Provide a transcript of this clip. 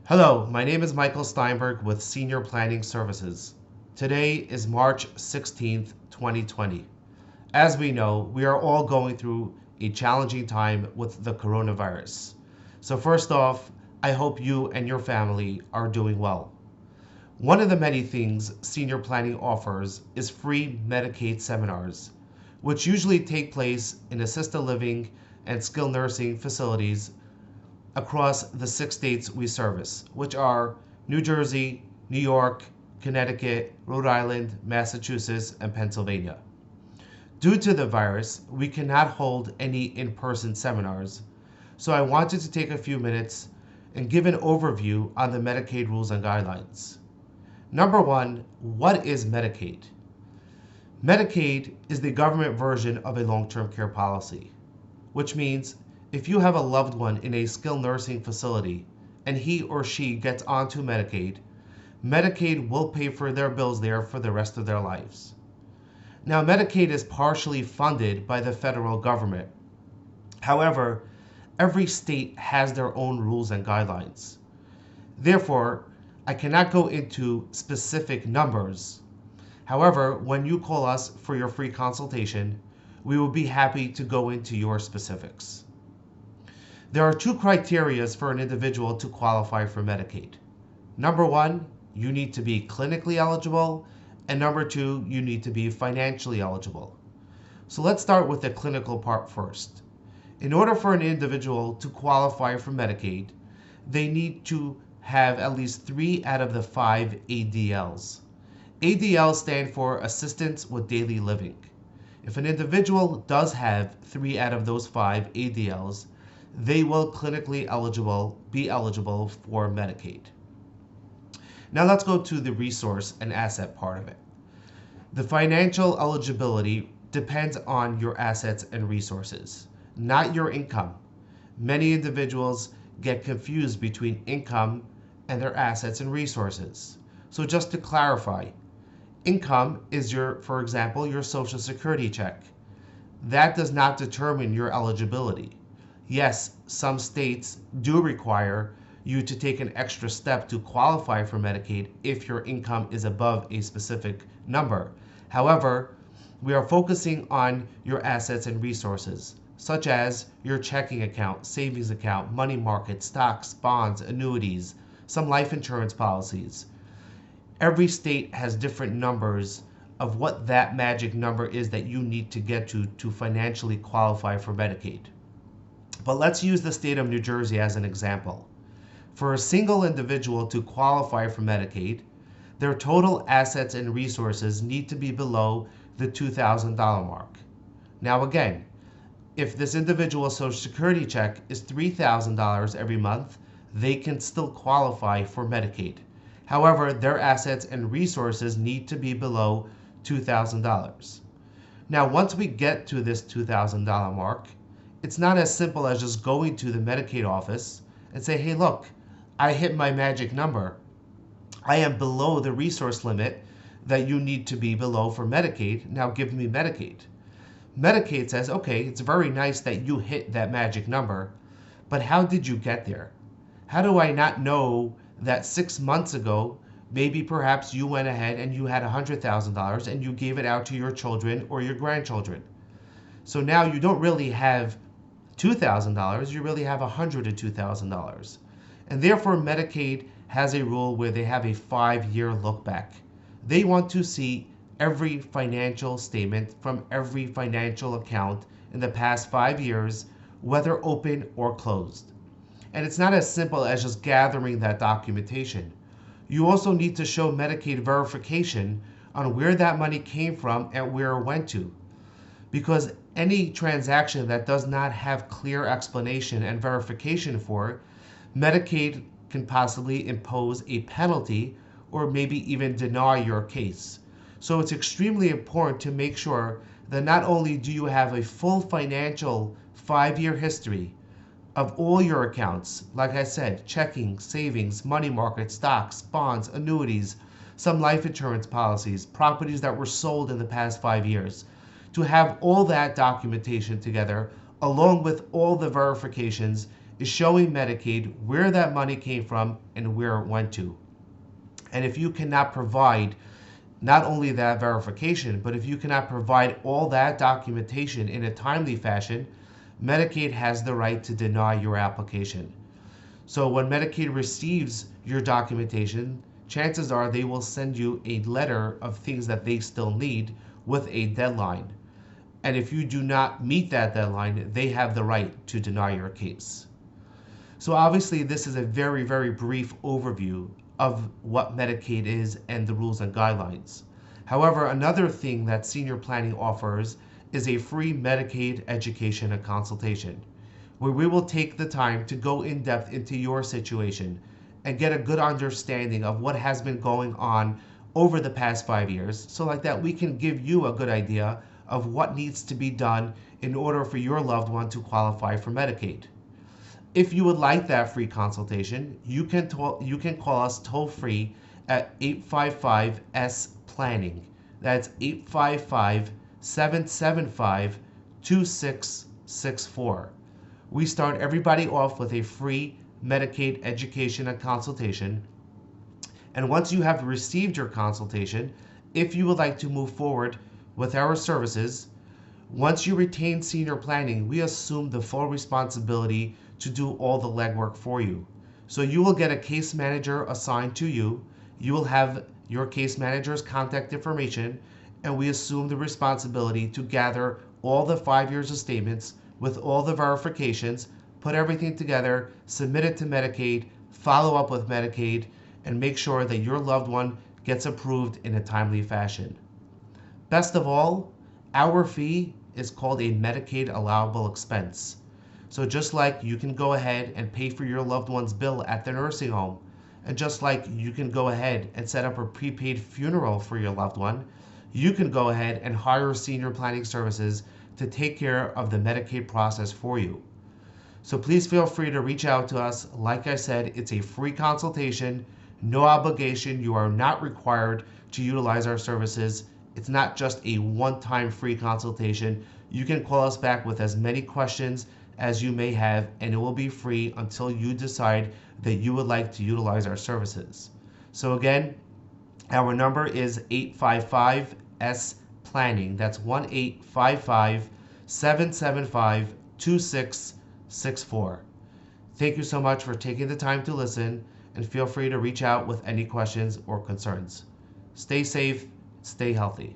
Hello, my name is Michael Steinberg with Senior Planning Services. Today is March 16th, 2020. As we know, we are all going through a challenging time with the coronavirus. So first off, I hope you and your family are doing well. One of the many things senior planning offers is free Medicaid seminars, which usually take place in assisted living and skilled nursing facilities across the 6 states we service, which are New Jersey, New York, Connecticut, Rhode Island, Massachusetts, and Pennsylvania. Due to the virus, we cannot hold any in-person seminars, so I wanted to take a few minutes and give an overview on the Medicaid rules and guidelines. Number one, what is Medicaid? Medicaid is the government version of a long-term care policy, which means if you have a loved one in a skilled nursing facility and he or she gets onto Medicaid, Medicaid will pay for their bills there for the rest of their lives. Now, Medicaid is partially funded by the federal government. However, every state has their own rules and guidelines. Therefore, I cannot go into specific numbers. However, when you call us for your free consultation, we will be happy to go into your specifics. There are two criteria for an individual to qualify for Medicaid. Number one, you need to be clinically eligible, and number two, you need to be financially eligible. So let's start with the clinical part first. In order for an individual to qualify for Medicaid, they need to have at least 3 out of the 5 ADLs. ADLs stand for Assistance with Daily Living. If an individual does have 3 out of those 5 ADLs, they will clinically be eligible for Medicaid. Now let's go to the resource and asset part of it. The financial eligibility depends on your assets and resources, not your income. Many individuals get confused between income and their assets and resources. So just to clarify, income is for example, your Social Security check. That does not determine your eligibility. Yes, some states do require you to take an extra step to qualify for Medicaid if your income is above a specific number. However, we are focusing on your assets and resources, such as your checking account, savings account, money market, stocks, bonds, annuities, some life insurance policies. Every state has different numbers of what that magic number is that you need to get to financially qualify for Medicaid. But let's use the state of New Jersey as an example. For a single individual to qualify for Medicaid, their total assets and resources need to be below the $2,000 mark. Now again, if this individual's Social Security check is $3,000 every month, they can still qualify for Medicaid. However, their assets and resources need to be below $2,000. Now, once we get to this $2,000 mark, it's not as simple as just going to the Medicaid office and say, hey, look, I hit my magic number. I am below the resource limit that you need to be below for Medicaid. Now give me Medicaid. Medicaid says, okay, it's very nice that you hit that magic number, but how did you get there? How do I not know that 6 months ago, maybe perhaps you went ahead and you had $100,000 and you gave it out to your children or your grandchildren? So now you don't really have $2,000, you really have $102,000. And therefore, Medicaid has a rule where they have a 5-year look back. They want to see every financial statement from every financial account in the past 5 years, whether open or closed. And it's not as simple as just gathering that documentation. You also need to show Medicaid verification on where that money came from and where it went to. Because any transaction that does not have clear explanation and verification for, Medicaid can possibly impose a penalty or maybe even deny your case. So it's extremely important to make sure that not only do you have a full financial 5-year history of all your accounts, like I said, checking, savings, money market, stocks, bonds, annuities, some life insurance policies, properties that were sold in the past 5 years, to have all that documentation together along with all the verifications is showing Medicaid where that money came from and where it went to. And if you cannot provide not only that verification, but if you cannot provide all that documentation in a timely fashion, Medicaid has the right to deny your application. So when Medicaid receives your documentation, chances are they will send you a letter of things that they still need with a deadline. And if you do not meet that deadline, they have the right to deny your case. So obviously this is a very, very brief overview of what Medicaid is and the rules and guidelines. However, another thing that senior planning offers is a free Medicaid education and consultation, where we will take the time to go in depth into your situation and get a good understanding of what has been going on over the past 5 years, so like that we can give you a good idea of what needs to be done in order for your loved one to qualify for Medicaid. If you would like that free consultation, you can call us toll free at 855-S-PLANNING. That's 855-775-2664. We start everybody off with a free Medicaid education and consultation. And once you have received your consultation, if you would like to move forward with our services, once you retain senior planning, we assume the full responsibility to do all the legwork for you. So you will get a case manager assigned to you. You will have your case manager's contact information, and we assume the responsibility to gather all the 5 years of statements with all the verifications, put everything together, submit it to Medicaid, follow up with Medicaid, and make sure that your loved one gets approved in a timely fashion. Best of all, our fee is called a Medicaid allowable expense. So just like you can go ahead and pay for your loved one's bill at the nursing home, and just like you can go ahead and set up a prepaid funeral for your loved one, you can go ahead and hire senior planning services to take care of the Medicaid process for you. So please feel free to reach out to us. Like I said, it's a free consultation, no obligation. You are not required to utilize our services. It's not just a one-time free consultation. You can call us back with as many questions as you may have, and it will be free until you decide that you would like to utilize our services. So again, our number is 855-S-PLANNING. That's 1-855-775-2664. Thank you so much for taking the time to listen, and feel free to reach out with any questions or concerns. Stay safe, stay healthy.